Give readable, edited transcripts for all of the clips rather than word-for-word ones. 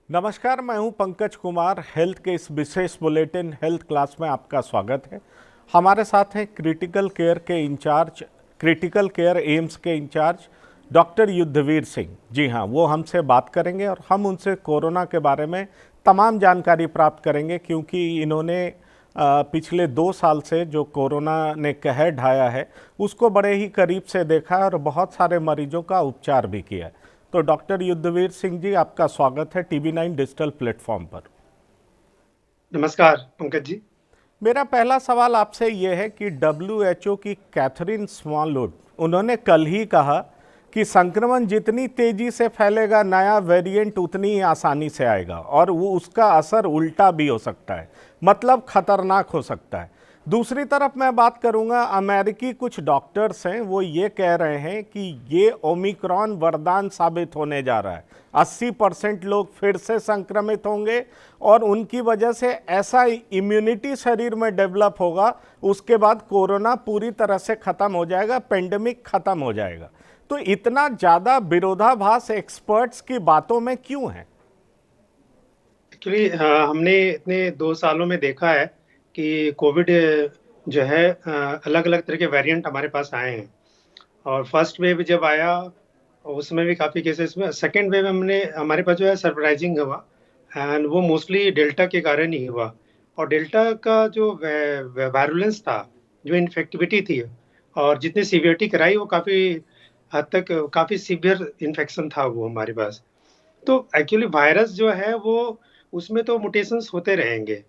नमस्कार, मैं हूं पंकज कुमार। हेल्थ के इस विशेष बुलेटिन हेल्थ क्लास में आपका स्वागत है। हमारे साथ हैं क्रिटिकल केयर एम्स के इंचार्ज डॉक्टर युद्धवीर सिंह। जी हाँ, वो हमसे बात करेंगे और हम उनसे कोरोना के बारे में तमाम जानकारी प्राप्त करेंगे, क्योंकि इन्होंने पिछले 2 साल से जो कोरोना ने कहर ढाया है उसको बड़े ही करीब से देखा है और बहुत सारे मरीजों का उपचार भी किया है। तो डॉक्टर युद्धवीर सिंह जी, आपका स्वागत है TV9 डिजिटल प्लेटफॉर्म पर। नमस्कार पंकज जी। मेरा पहला सवाल आपसे ये है कि WHO की कैथरीन स्मॉलवुड, उन्होंने कल ही कहा कि संक्रमण जितनी तेजी से फैलेगा नया वेरिएंट उतनी ही आसानी से आएगा और वो उसका असर उल्टा भी हो सकता है, मतलब खतरनाक हो सकता है। दूसरी तरफ मैं बात करूंगा, अमेरिकी कुछ डॉक्टर्स हैं, वो ये कह रहे हैं कि ये ओमिक्रॉन वरदान साबित होने जा रहा है। 80% लोग फिर से संक्रमित होंगे और उनकी वजह से ऐसा इम्यूनिटी शरीर में डेवलप होगा, उसके बाद कोरोना पूरी तरह से खत्म हो जाएगा, पेंडेमिक खत्म हो जाएगा। तो इतना ज्यादा विरोधाभास एक्सपर्ट्स की बातों में क्यों है? एक्चुअली हमने इतने 2 सालों में देखा है कि कोविड जो है अलग-अलग तरह के वेरिएंट हमारे पास आए हैं और फर्स्ट वेव जब आया उसमें भी काफ़ी केसेस में, सेकंड वेव हमने हमारे पास जो है सरप्राइजिंग हुआ एंड वो मोस्टली डेल्टा के कारण ही हुआ और डेल्टा का जो वायरुलेंस था, जो इन्फेक्टिविटी थी और जितनी सीवियरिटी कराई वो काफ़ी हद तक काफ़ी सीवियर इन्फेक्शन था वो हमारे पास। तो एक्चुअली वायरस जो है वो उसमें तो म्यूटेशंस होते रहेंगे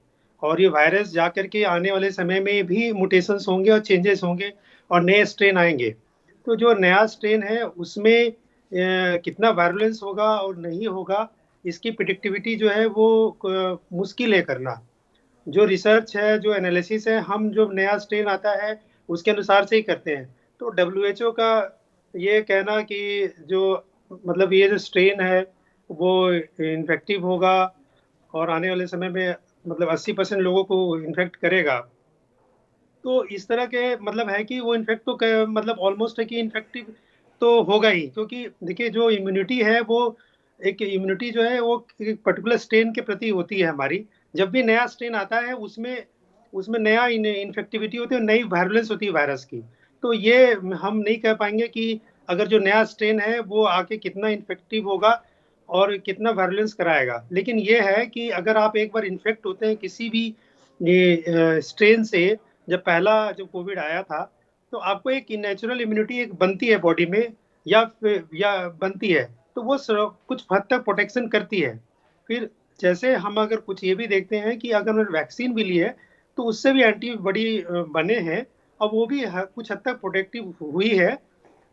और ये वायरस जाकर के आने वाले समय में भी म्यूटेशंस होंगे और चेंजेस होंगे और नए स्ट्रेन आएँगे। तो जो नया स्ट्रेन है उसमें कितना वायरुलेंस होगा और नहीं होगा, इसकी प्रेडिक्टिविटी जो है वो मुश्किल है करना। जो रिसर्च है, जो एनालिसिस है, हम जो नया स्ट्रेन आता है उसके अनुसार से ही करते हैं। तो डब्ल्यूएचओ का ये कहना कि जो मतलब ये जो स्ट्रेन है वो इन्फेक्टिव होगा और आने वाले समय में मतलब 80% लोगों को इन्फेक्ट करेगा। तो इस तरह के मतलब है कि वो इन्फेक्ट तो क मतलब ऑलमोस्ट है कि इन्फेक्टिव तो होगा ही, क्योंकि देखिए जो इम्यूनिटी है वो एक इम्यूनिटी जो है वो एक पर्टिकुलर स्ट्रेन के प्रति होती है हमारी। जब भी नया स्ट्रेन आता है उसमें उसमें नया इन्फेक्टिविटी होती है और नई वायरुलेंस होती है वायरस की। तो ये हम नहीं कह पाएँगे कि अगर जो नया स्ट्रेन है वो आके कितना इन्फेक्टिव होगा और कितना वायरुलेंस कराएगा। लेकिन ये है कि अगर आप एक बार इन्फेक्ट होते हैं किसी भी स्ट्रेन से, जब पहला जब कोविड आया था, तो आपको एक नेचुरल इम्यूनिटी एक बनती है बॉडी में या बनती है, तो वो कुछ हद तक प्रोटेक्शन करती है। फिर जैसे हम अगर कुछ ये भी देखते हैं कि अगर हमने वैक्सीन भी ली है, तो उससे भी एंटीबॉडी बने हैं और वो भी कुछ हद तक प्रोटेक्टिव हुई है,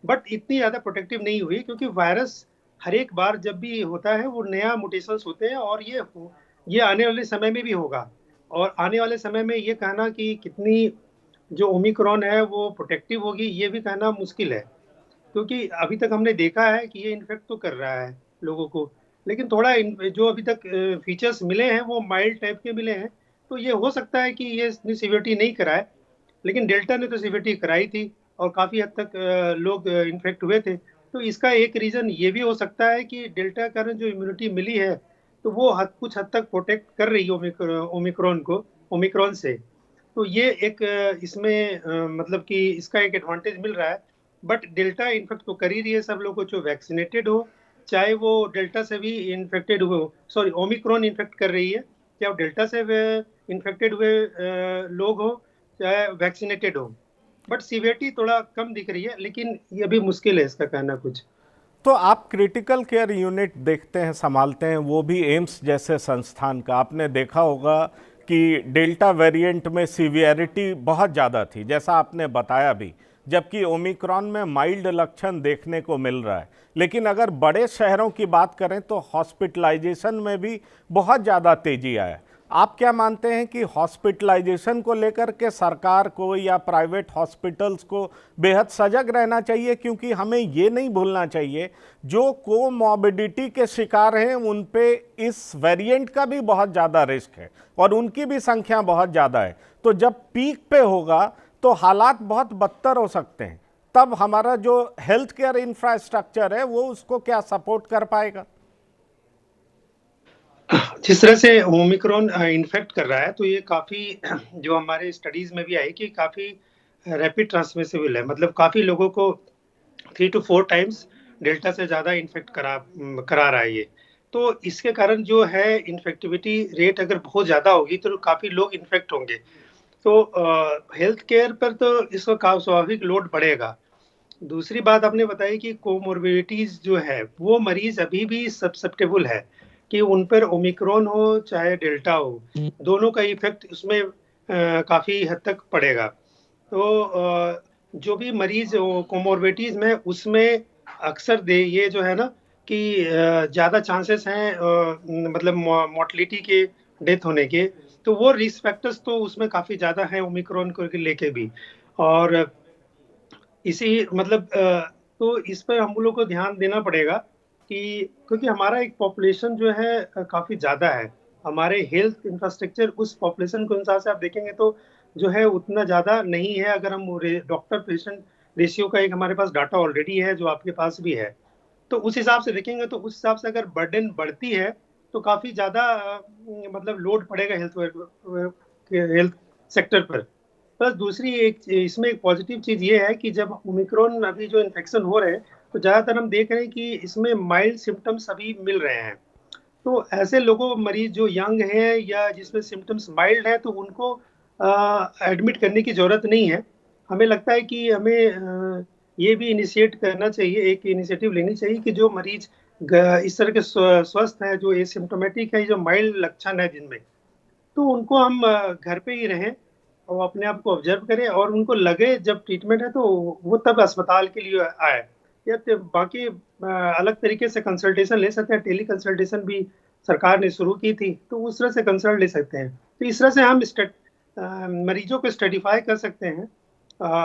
बट इतनी ज़्यादा प्रोटेक्टिव नहीं हुई, क्योंकि वायरस हर एक बार जब भी होता है वो नया म्यूटेशंस होते हैं और ये आने वाले समय में भी होगा। और आने वाले समय में ये कहना कि कितनी जो ओमिक्रॉन है वो प्रोटेक्टिव होगी, ये भी कहना मुश्किल है। क्योंकि अभी तक हमने देखा है कि ये इन्फेक्ट तो कर रहा है लोगों को, लेकिन थोड़ा जो अभी तक फीचर्स मिले हैं वो माइल्ड टाइप के मिले हैं। तो ये हो सकता है कि ये इतनी सीवियरिटी नहीं कराए, लेकिन डेल्टा ने तो सीवियरिटी कराई थी और काफ़ी हद तक लोग इन्फेक्ट हुए थे। तो इसका एक रीज़न ये भी हो सकता है कि डेल्टा के कारण जो इम्यूनिटी मिली है, तो वो कुछ हद तक प्रोटेक्ट कर रही है ओमिक्रॉन से। तो ये एक इसमें मतलब कि इसका एक एडवांटेज मिल रहा है। बट डेल्टा इन्फेक्ट तो कर ही रही है सब लोगों को, जो वैक्सीनेटेड हो, चाहे वो डेल्टा से भी इन्फेक्टेड हुए हो, सॉरी ओमिक्रॉन इन्फेक्ट कर रही है, चाहे वो डेल्टा से इन्फेक्टेड हुए लोग हो, चाहे वैक्सीनेटेड हो। बट सीवियरिटी थोड़ा कम दिख रही है, लेकिन ये भी मुश्किल है इसका कहना कुछ। तो आप क्रिटिकल केयर यूनिट देखते हैं, संभालते हैं, वो भी एम्स जैसे संस्थान का। आपने देखा होगा कि डेल्टा वेरिएंट में सीवियरिटी बहुत ज़्यादा थी, जैसा आपने बताया भी, जबकि ओमिक्रॉन में माइल्ड लक्षण देखने को मिल रहा है। लेकिन अगर बड़े शहरों की बात करें तो हॉस्पिटलाइजेशन में भी बहुत ज़्यादा तेजी आया। आप क्या मानते हैं कि हॉस्पिटलाइजेशन को लेकर के सरकार को या प्राइवेट हॉस्पिटल्स को बेहद सजग रहना चाहिए? क्योंकि हमें ये नहीं भूलना चाहिए, जो कोमॉर्बिडिटी के शिकार हैं उन पे इस वेरिएंट का भी बहुत ज़्यादा रिस्क है और उनकी भी संख्या बहुत ज़्यादा है। तो जब पीक पे होगा तो हालात बहुत बदतर हो सकते हैं। तब हमारा जो हेल्थ केयर इंफ्रास्ट्रक्चर है वो उसको क्या सपोर्ट कर पाएगा? जिस तरह से ओमिक्रॉन इन्फेक्ट कर रहा है, तो ये काफ़ी जो हमारे स्टडीज़ में भी आई कि काफ़ी रैपिड ट्रांसमिसिबल है। मतलब काफ़ी लोगों को 3 टू 4 टाइम्स डेल्टा से ज़्यादा इन्फेक्ट करा रहा है ये। तो इसके कारण जो है इन्फेक्टिविटी रेट अगर बहुत ज़्यादा होगी तो काफ़ी लोग इन्फेक्ट होंगे। तो हेल्थ केयर पर तो इसका स्वाभाविक लोड बढ़ेगा। दूसरी बात आपने बताई कि कोमॉर्बिडिटीज़ जो है, वो मरीज़ अभी भी ससेप्टेबल है कि उन पर ओमिक्रॉन हो चाहे डेल्टा हो, दोनों का इफ़ेक्ट उसमें काफ़ी हद तक पड़ेगा। तो जो भी मरीज़ कोमॉर्बिडिटीज़ में उसमें अक्सर दे ये जो है ना कि ज़्यादा चांसेस हैं मतलब मोर्टेलिटी के, डेथ होने के, तो वो रिस्क फैक्टर्स तो उसमें काफ़ी ज़्यादा हैं ओमिक्रॉन को लेके भी। और इसी मतलब तो इस पर हम लोग को ध्यान देना पड़ेगा कि क्योंकि हमारा एक पॉपुलेशन जो है काफ़ी ज़्यादा है। हमारे हेल्थ इंफ्रास्ट्रक्चर उस पॉपुलेशन के अनुसार से आप देखेंगे तो जो है उतना ज़्यादा नहीं है। अगर हम डॉक्टर पेशेंट रेशियो का एक हमारे पास डाटा ऑलरेडी है जो आपके पास भी है। तो उस हिसाब से देखेंगे तो उस हिसाब से अगर बर्डन बढ़ती है तो काफ़ी ज़्यादा मतलब लोड पड़ेगा हेल्थ सेक्टर पर। प्लस दूसरी एक इसमें एक पॉजिटिव चीज़ ये है कि जब ओमिक्रॉन अभी जो इन्फेक्शन हो रहे हैं, तो ज़्यादातर हम देख रहे हैं कि इसमें माइल्ड सिम्पटम्स अभी मिल रहे हैं। तो ऐसे लोगों मरीज़ जो यंग हैं या जिसमें सिम्पटम्स माइल्ड हैं, तो उनको एडमिट करने की ज़रूरत नहीं है। हमें लगता है कि हमें ये भी इनिशिएट करना चाहिए, एक इनिशिएटिव लेनी चाहिए कि जो मरीज़ इस तरह के स्वस्थ हैं, जो एसिम्प्टोमेटिक है, जो माइल्ड लक्षण है जिनमें, तो उनको हम घर पे ही रहें और अपने आप को ऑब्जर्व करें और उनको लगे जब ट्रीटमेंट है तो वो तब अस्पताल के लिए आए। या तो बाकी अलग तरीके से कंसल्टेशन ले सकते हैं, टेली कंसल्टेशन भी सरकार ने शुरू की थी, तो उस तरह से कंसल्ट ले सकते हैं। तो इस तरह से हम मरीजों को स्ट्रेटिफाई कर सकते हैं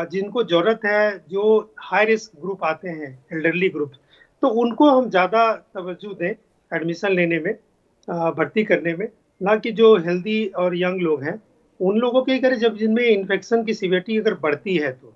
जिनको ज़रूरत है, जो हाई रिस्क ग्रुप आते हैं, एल्डरली ग्रुप, तो उनको हम ज़्यादा तवज्जो दें एडमिशन लेने में, भर्ती करने में, ना कि जो हेल्दी और यंग लोग हैं, उन लोगों के करें जब जिनमें इन्फेक्शन की सीवियरिटी अगर बढ़ती है तो।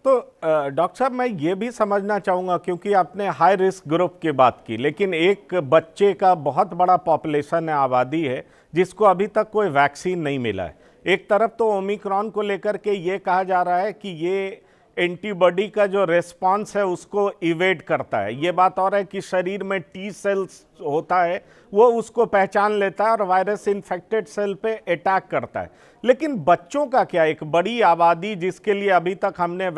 तो डॉक्टर साहब, मैं ये भी समझना चाहूँगा, क्योंकि आपने हाई रिस्क ग्रुप की बात की, लेकिन एक बच्चे का बहुत बड़ा पॉपुलेशन है, आबादी है, जिसको अभी तक कोई वैक्सीन नहीं मिला है। एक तरफ तो ओमिक्रॉन को लेकर के ये कहा जा रहा है कि ये एंटीबॉडी का जो रेस्पॉन्स है उसको इवेड करता है। ये बात और है कि शरीर में टी सेल्स होता है, वो उसको पहचान लेता है और वायरस इन्फेक्टेड सेल पे अटैक करता है। लेकिन बच्चों का क्या, एक बड़ी आबादी जिसके लिए अभी तक हमने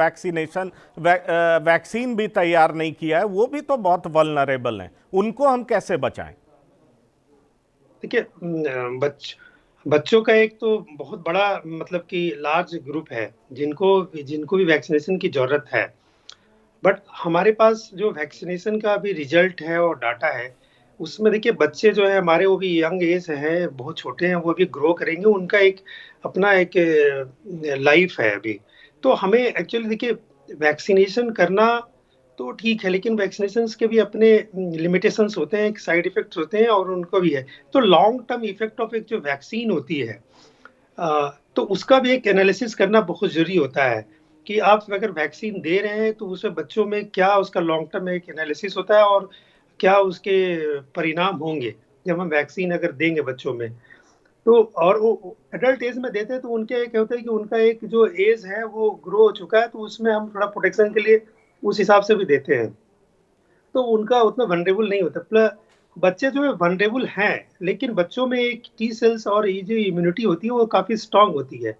वैक्सीन भी तैयार नहीं किया है, वो भी तो बहुत वल्नरेबल हैं, उनको हम कैसे बचाएं? देखिए बच्चों का एक तो बहुत बड़ा मतलब कि लार्ज ग्रुप है जिनको जिनको भी वैक्सीनेशन की ज़रूरत है। बट हमारे पास जो वैक्सीनेशन का अभी रिजल्ट है और डाटा है, उसमें देखिए बच्चे जो है हमारे वो भी यंग एज हैं, बहुत छोटे हैं, वो भी ग्रो करेंगे, उनका एक अपना एक लाइफ है अभी। तो हमें एक्चुअली देखिए वैक्सीनेशन करना तो ठीक है, लेकिन वैक्सीनेशंस के भी अपने लिमिटेशंस होते हैं, साइड इफ़ेक्ट्स होते हैं और उनको भी है। तो लॉन्ग टर्म इफ़ेक्ट ऑफ एक जो वैक्सीन होती है तो उसका भी एक एनालिसिस करना बहुत ज़रूरी होता है कि आप अगर वैक्सीन दे रहे हैं तो उसमें बच्चों में क्या उसका लॉन्ग टर्म एक एनालिसिस होता है और क्या उसके परिणाम होंगे जब हम वैक्सीन अगर देंगे बच्चों में। तो और वो एडल्ट एज में देते हैं तो उनके एक होता है कि उनका एक जो एज है वो ग्रो हो चुका है, तो उसमें हम थोड़ा प्रोटेक्शन के लिए उस हिसाब से भी देते हैं। तो उनका उतना वल्नरेबल नहीं होता। बच्चे जो है वल्नरेबल हैं, लेकिन बच्चों में एक टी सेल्स और ये जो इम्यूनिटी होती है वो काफ़ी स्ट्रॉन्ग होती है।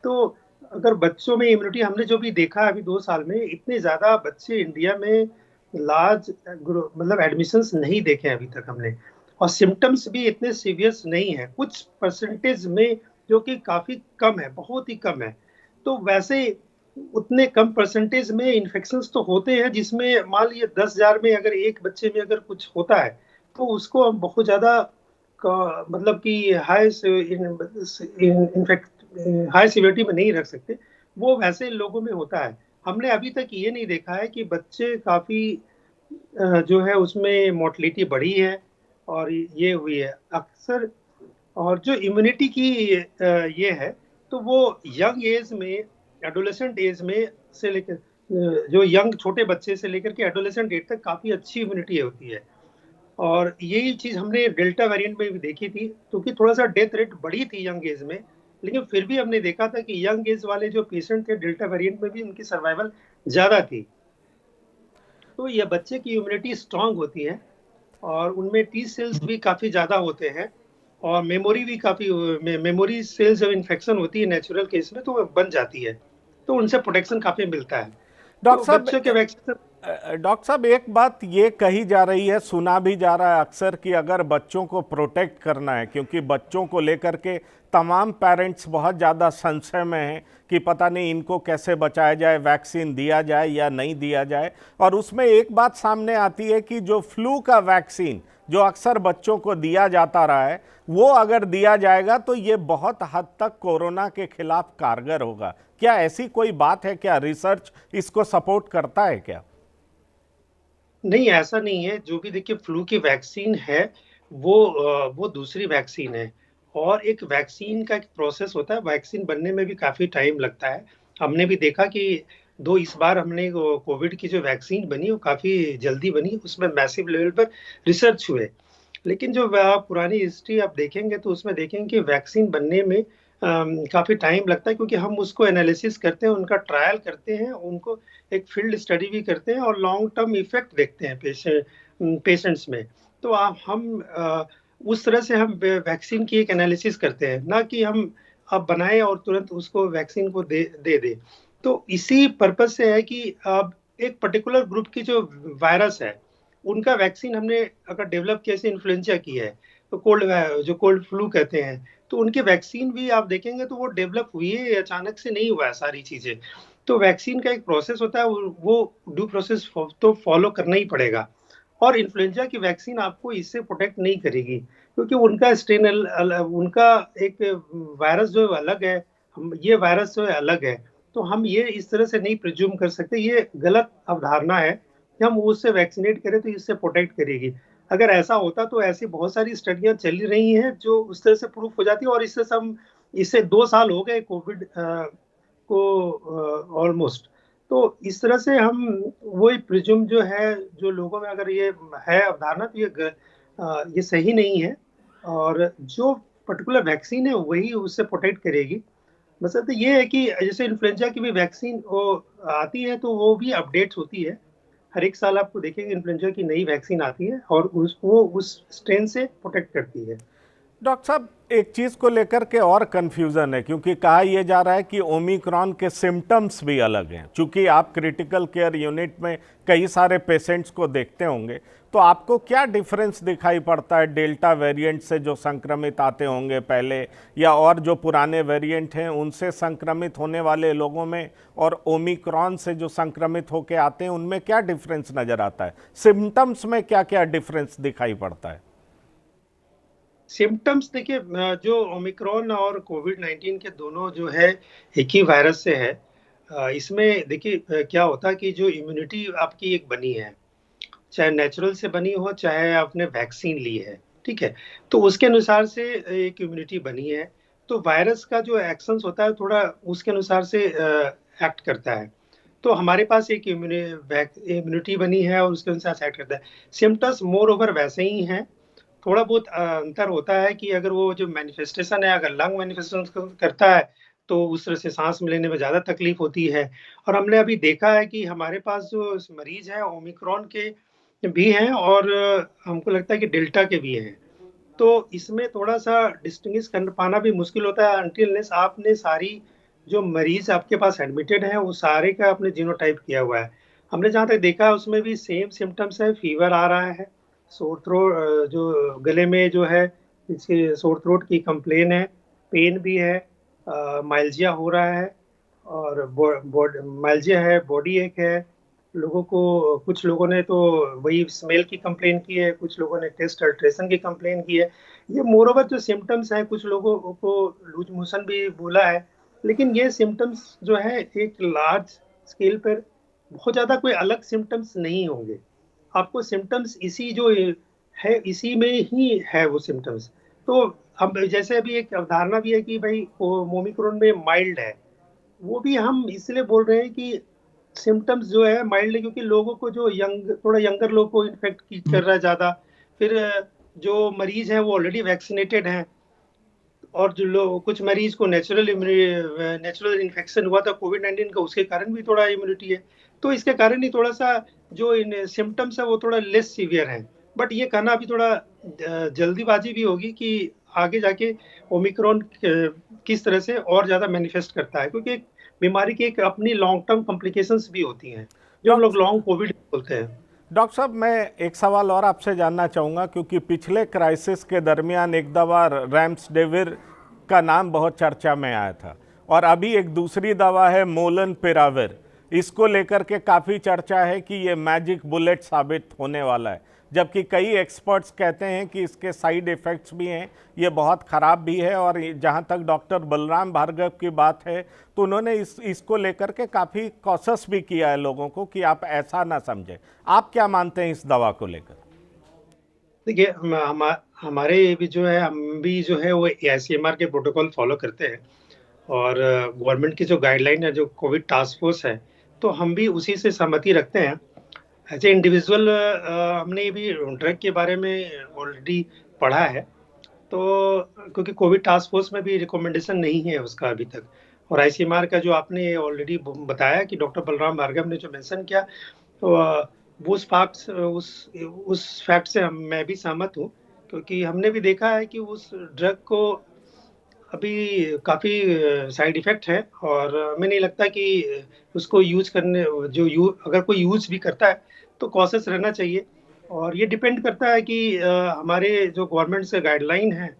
तो अगर बच्चों में इम्यूनिटी हमने जो भी देखा है अभी 2 साल में, इतने ज़्यादा बच्चे इंडिया में लार्ज मतलब एडमिशन्स नहीं देखे हैं अभी तक हमने, और सिम्पटम्स भी इतने सीवियस नहीं हैं। कुछ परसेंटेज में जो कि काफ़ी कम है, बहुत ही कम है। तो वैसे उतने कम परसेंटेज में इन्फेक्शंस तो होते हैं जिसमें मान लीजिए 10,000 में अगर एक बच्चे में अगर कुछ होता है, तो उसको हम बहुत ज़्यादा मतलब कि हाई सिवियरिटी में नहीं रख सकते। वो वैसे लोगों में होता है। हमने अभी तक ये नहीं देखा है कि बच्चे काफ़ी जो है उसमें मोर्टेलिटी बढ़ी है और ये हुई है। अक्सर और जो इम्यूनिटी की ये है तो वो यंग एज में, एडोलेसेंट एज में से लेकर जो यंग छोटे बच्चे से लेकर के एडोलेसेंट एज तक काफ़ी अच्छी इम्यूनिटी होती है। और यही चीज़ हमने डेल्टा वेरिएंट में भी देखी थी, क्योंकि थोड़ा-सा डेथ रेट बढ़ी थी यंग एज में, लेकिन फिर भी हमने देखा था कि यंग एज वाले जो पेशेंट थे डेल्टा वेरिएंट में भी उनकी सर्वाइवल ज़्यादा थी। तो ये बच्चे की इम्यूनिटी स्ट्रांग होती है और उनमें टी सेल्स भी काफ़ी ज़्यादा होते हैं और मेमोरी भी काफ़ी मेमोरी सेल्स जब इन्फेक्शन होती है नेचुरल केस में तो वो बन जाती है। तो उनसे प्रोटेक्शन काफ़ी मिलता है। डॉक्टर तो साहब, बच्चों के वैक्सीन डॉक्टर साहब, एक बात ये कही जा रही है, सुना भी जा रहा है अक्सर, कि अगर बच्चों को प्रोटेक्ट करना है, क्योंकि बच्चों को लेकर के तमाम पेरेंट्स बहुत ज़्यादा संशय में हैं कि पता नहीं इनको कैसे बचाया जाए, वैक्सीन दिया जाए या नहीं दिया जाए। और उसमें एक बात सामने आती है कि जो फ्लू का वैक्सीन जो अक्सर बच्चों को दिया जाता रहा है, वो अगर दिया जाएगा तो ये बहुत हद तक कोरोना के खिलाफ कारगर होगा। क्या ऐसी कोई बात है? क्या रिसर्च इसको सपोर्ट करता है क्या? नहीं, ऐसा नहीं है। जो भी देखिए फ्लू की वैक्सीन है, वो दूसरी वैक्सीन है और एक वैक्सीन का एक प्रोसेस होता है, वैक्सीन बनने में भी काफ़ी टाइम लगता है। हमने भी देखा कि इस बार हमने वो कोविड की जो वैक्सीन बनी, वो काफ़ी जल्दी बनी, उसमें मैसिव लेवल पर रिसर्च हुए। लेकिन जो पुरानी हिस्ट्री आप देखेंगे तो उसमें देखेंगे कि वैक्सीन बनने में काफ़ी टाइम लगता है, क्योंकि हम उसको एनालिसिस करते हैं, उनका ट्रायल करते हैं, उनको एक फील्ड स्टडी भी करते हैं और लॉन्ग टर्म इफ़ेक्ट देखते हैं पेशेंट्स में। तो उस तरह से हम वैक्सीन की एक एनालिसिस करते हैं, ना कि हम अब बनाएँ और तुरंत उसको वैक्सीन को दे दें। तो इसी पर्पज़ से है कि अब एक पर्टिकुलर ग्रुप की जो वायरस है, उनका वैक्सीन हमने अगर डेवलप किया, जैसे इन्फ्लुएंजा की है, तो जो कोल्ड फ्लू कहते हैं, तो उनकी वैक्सीन भी आप देखेंगे तो वो डेवलप हुई है, अचानक से नहीं हुआ है सारी चीज़ें। तो वैक्सीन का एक प्रोसेस होता है, वो ड्यू प्रोसेस तो फॉलो करना ही पड़ेगा। और इन्फ्लुएंजा की वैक्सीन आपको इससे प्रोटेक्ट नहीं करेगी, क्योंकि उनका स्ट्रेन उनका एक वायरस जो अलग है, ये वायरस जो है अलग है। तो हम ये इस तरह से नहीं प्रिज्यूम कर सकते, ये गलत अवधारणा है कि हम उससे वैक्सीनेट करें तो इससे प्रोटेक्ट करेगी। अगर ऐसा होता तो ऐसी बहुत सारी स्टडियाँ चल रही हैं जो उस तरह से प्रूफ हो जाती है, और इससे 2 साल हो गए कोविड को ऑलमोस्ट। तो इस तरह से हम वही प्रिज्यूम जो है, जो लोगों में अगर ये है अवधारणा, तो ये सही नहीं है और जो पर्टिकुलर वैक्सीन है वही उससे प्रोटेक्ट करेगी। बशर्ते ये है कि जैसे इन्फ्लुएंजा की भी वैक्सीन वो आती है तो वो भी अपडेट्स होती है। हर एक साल आपको देखेंगे इन्फ्लुएंजा की नई वैक्सीन आती है और वो उस स्ट्रेन से प्रोटेक्ट करती है। डॉक्टर साहब, एक चीज़ को लेकर के और कंफ्यूजन है, क्योंकि कहा यह जा रहा है कि ओमिक्रॉन के सिम्टम्स भी अलग हैं। चूंकि आप क्रिटिकल केयर यूनिट में कई सारे पेशेंट्स को देखते होंगे, तो आपको क्या डिफरेंस दिखाई पड़ता है डेल्टा वेरिएंट से जो संक्रमित आते होंगे पहले, या और जो पुराने वेरिएंट हैं उनसे संक्रमित होने वाले लोगों में, और ओमिक्रॉन से जो संक्रमित होकर आते हैं उनमें क्या डिफरेंस नज़र आता है? सिम्टम्स में क्या क्या डिफरेंस दिखाई पड़ता है? सिम्पटम्स देखिए, जो ओमिक्रॉन और कोविड-19 के दोनों जो है एक ही वायरस से है। इसमें देखिए क्या होता है कि जो इम्यूनिटी आपकी एक बनी है, चाहे नेचुरल से बनी हो, चाहे आपने वैक्सीन ली है, ठीक है? तो उसके अनुसार से एक इम्यूनिटी बनी है, तो वायरस का जो एक्शंस होता है थोड़ा उसके अनुसार से एक्ट करता है। तो हमारे पास एक इम्यूनिटी बनी है और उसके अनुसार से एक्ट करता है। सिम्पटम्स मोर ओवर वैसे ही हैं। थोड़ा बहुत अंतर होता है कि अगर वो जो मैनिफेस्टेशन है, अगर लंग मैनिफेस्टेशन करता है, तो उस तरह से साँस लेने में ज़्यादा तकलीफ होती है। और हमने अभी देखा है कि हमारे पास जो मरीज़ हैं ओमिक्रॉन के भी हैं और हमको लगता है कि डेल्टा के भी हैं। तो इसमें थोड़ा-सा डिस्टिंग्विश कर पाना भी मुश्किल होता है अनटिल अनलेस आपने सारी जो मरीज़ आपके पास एडमिटेड हैं, वो सारे का आपने जीनोटाइप किया हुआ है। हमने जहाँ तक देखा है उसमें भी सेम सिम्पटम्स है, फीवर आ रहा है, जो गले में जो है इसके सोर थ्रोट की कंप्लेन है, पेन भी है, माइल्जिया हो रहा है और माइल्जिया है, बॉडी एक है। कुछ लोगों ने तो वही स्मेल की कंप्लेन की है, कुछ लोगों ने टेस्ट अल्ट्रेशन की कंप्लेन की है। ये मोर ओवर जो सिम्पटम्स हैं, कुछ लोगों को लूज मोशन भी बोला है, लेकिन ये सिम्पटम्स जो है एक लार्ज स्केल पर बहुत ज़्यादा कोई अलग सिम्पटम्स नहीं होंगे। आपको सिम्पटम्स इसी जो है, इसी में ही है वो सिम्पटम्स। तो हम जैसे अभी एक अवधारणा भी है कि भाई ओमिक्रॉन में माइल्ड है, वो भी हम इसलिए बोल रहे हैं कि सिम्टम्स जो है माइल्ड है, क्योंकि लोगों को जो थोड़ा यंगर लोग को इन्फेक्ट कर रहा है ज़्यादा। फिर जो मरीज हैं वो ऑलरेडी वैक्सीनेटेड हैं, और जो लोग कुछ मरीज को नेचुरल इन्फेक्शन हुआ था कोविड-19 का, उसके कारण भी थोड़ा इम्यूनिटी है। तो इसके कारण ही थोड़ा-सा जो इन सिम्पटम्स है वो थोड़ा लेस सीवियर हैं। बट ये कहना अभी थोड़ा जल्दीबाजी भी होगी कि आगे जाके ओमिक्रॉन किस तरह से और ज़्यादा मैनिफेस्ट करता है, क्योंकि एक बीमारी की एक अपनी लॉन्ग टर्म कॉम्प्लिकेशंस भी होती हैं, जो हम लोग डॉक्टर लॉन्ग कोविड बोलते हैं। डॉक्टर साहब, मैं एक सवाल और आपसे जानना चाहूँगा, क्योंकि पिछले क्राइसिस के दरमियान एक दवा रैम्सडेविर का नाम बहुत चर्चा में आया था, और अभी एक दूसरी दवा है मोलनपिराविर। इसको लेकर के काफ़ी चर्चा है कि ये मैजिक बुलेट साबित होने वाला है, जबकि कई एक्सपर्ट्स कहते हैं कि इसके साइड इफ़ेक्ट्स भी हैं, ये बहुत ख़राब भी है। और जहाँ तक डॉक्टर बलराम भार्गव की बात है, तो उन्होंने इसको लेकर के काफ़ी कॉशस भी किया है लोगों को कि आप ऐसा ना समझें। आप क्या मानते हैं इस दवा को लेकर? देखिए, हमारे भी जो है, हम भी जो है वो आईसीएमआर के प्रोटोकॉल फॉलो करते हैं, और गवर्नमेंट की जो गाइडलाइन है, जो कोविड टास्क फोर्स है, तो हम भी उसी से सहमति रखते हैं। एज ए इंडिविजुअल हमने भी ड्रग के बारे में ऑलरेडी पढ़ा है, तो क्योंकि कोविड टास्क फोर्स में भी रिकमेंडेशन नहीं है उसका अभी तक। और आईसीएमआर का जो आपने ऑलरेडी बताया कि डॉक्टर बलराम भार्गव ने जो मेंशन किया, तो वो उस फैक्ट से मैं भी सहमत हूँ, क्योंकि हमने भी देखा है कि उस ड्रग को अभी काफ़ी साइड इफ़ेक्ट है, और हमें नहीं लगता कि उसको यूज़ करने जो यू अगर कोई यूज़ भी करता है, तो कॉशियस रहना चाहिए। और ये डिपेंड करता है कि हमारे जो गवर्नमेंट से गाइडलाइन है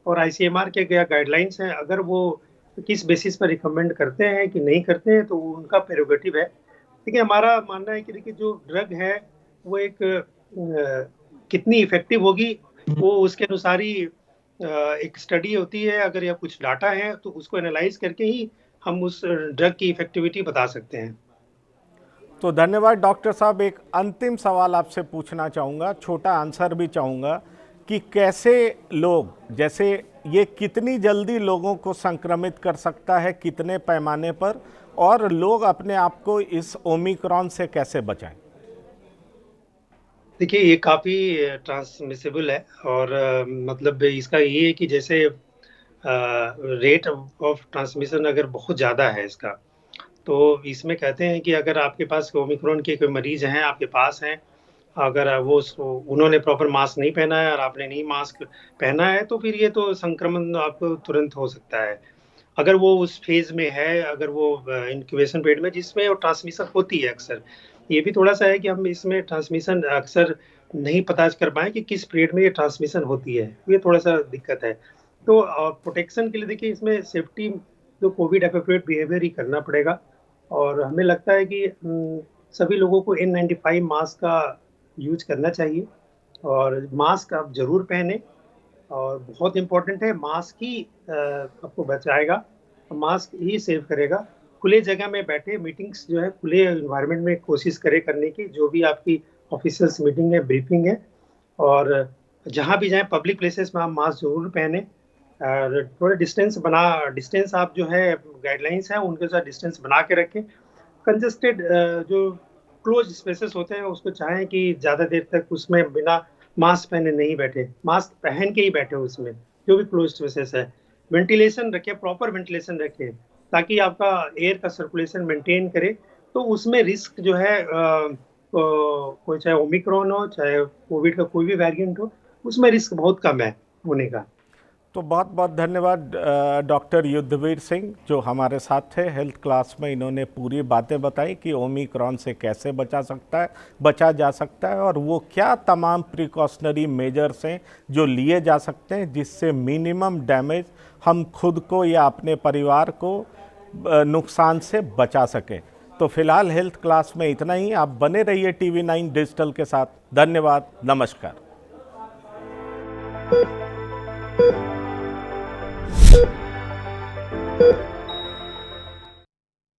और आईसीएमआर के क्या गाइडलाइंस हैं, अगर वो किस बेसिस पर रिकमेंड करते हैं कि नहीं करते हैं, तो वो उनका प्रेरोगेटिव है। देखिए, हमारा मानना है कि देखिए, जो ड्रग है वो एक कितनी इफ़ेक्टिव होगी, वो उसके अनुसार ही एक स्टडी होती है, अगर या कुछ डाटा है तो उसको एनालाइज़ करके ही हम उस ड्रग की इफ़ेक्टिविटी बता सकते हैं। तो धन्यवाद डॉक्टर साहब। एक अंतिम सवाल आपसे पूछना चाहूँगा, छोटा आंसर भी चाहूँगा, कि कैसे लोग, जैसे ये कितनी जल्दी लोगों को संक्रमित कर सकता है, कितने पैमाने पर, और लोग अपने आप को इस ओमिक्रॉन से कैसे बचाएं? देखिए, ये काफ़ी ट्रांसमिसिबल है, और मतलब इसका ये है कि जैसे रेट ऑफ ट्रांसमिशन अगर बहुत ज़्यादा है इसका, तो इसमें कहते हैं कि अगर आपके पास ओमिक्रॉन के कोई मरीज़ हैं, आपके पास हैं, अगर उन्होंने प्रॉपर मास्क नहीं पहना है और आपने नहीं मास्क पहना है, तो फिर ये तो संक्रमण आपको तुरंत हो सकता है। अगर वो उस फ़ेज़ में है, अगर वो इंक्यूबेशन पीरियड में, जिसमें वो ट्रांसमिशन होती है अक्सर। ये भी थोड़ा-सा है कि हम इसमें ट्रांसमिशन अक्सर नहीं पता कर पाएँ कि किस पीरियड में ये ट्रांसमिशन होती है, ये थोड़ा-सा दिक्कत है। तो प्रोटेक्शन के लिए देखिए, इसमें सेफ्टी जो कोविड एप्रोप्रिएट बिहेवियर ही करना पड़ेगा, और हमें लगता है कि सभी लोगों को N95 मास्क का यूज़ करना चाहिए, और मास्क आप ज़रूर पहनें। और बहुत इम्पोर्टेंट है, मास्क ही आपको बचाएगा, मास्क ही सेव करेगा। खुले जगह में बैठे, मीटिंग्स जो है खुले एनवायरनमेंट में कोशिश करें करने की, जो भी आपकी ऑफिशियल्स मीटिंग है, ब्रीफिंग है। और जहाँ भी जाएँ पब्लिक प्लेसेस में आप मास्क ज़रूर पहनें, और थोड़ा डिस्टेंस आप जो है गाइडलाइंस हैं उनके साथ डिस्टेंस बना के रखें। कंजेस्टेड जो क्लोज़ स्पेसेस होते हैं, उसको चाहें कि ज़्यादा देर तक उसमें बिना मास्क पहने नहीं बैठे, मास्क पहन के ही बैठे उसमें, जो भी क्लोज़ स्पेसेस है। वेंटिलेशन रखें, प्रॉपर वेंटिलेशन रखें, ताकि आपका एयर का सर्कुलेशन मेंटेन करे, तो उसमें रिस्क जो है कोई चाहे ओमिक्रॉन हो, चाहे कोविड का कोई भी वेरिएंट हो, उसमें रिस्क बहुत कम है होने का। तो बहुत बहुत धन्यवाद डॉक्टर युद्धवीर सिंह, जो हमारे साथ थे हेल्थ क्लास में। इन्होंने पूरी बातें बताई कि ओमिक्रॉन से कैसे बचा जा सकता है, और वो क्या तमाम प्रिकॉशनरी मेजर्स हैं जो लिए जा सकते हैं, जिससे मिनिमम डैमेज हम खुद को या अपने परिवार को नुकसान से बचा सकें। तो फिलहाल हेल्थ क्लास में इतना ही। आप बने रहिए TV9 डिजिटल के साथ। धन्यवाद, नमस्कार। Thank you.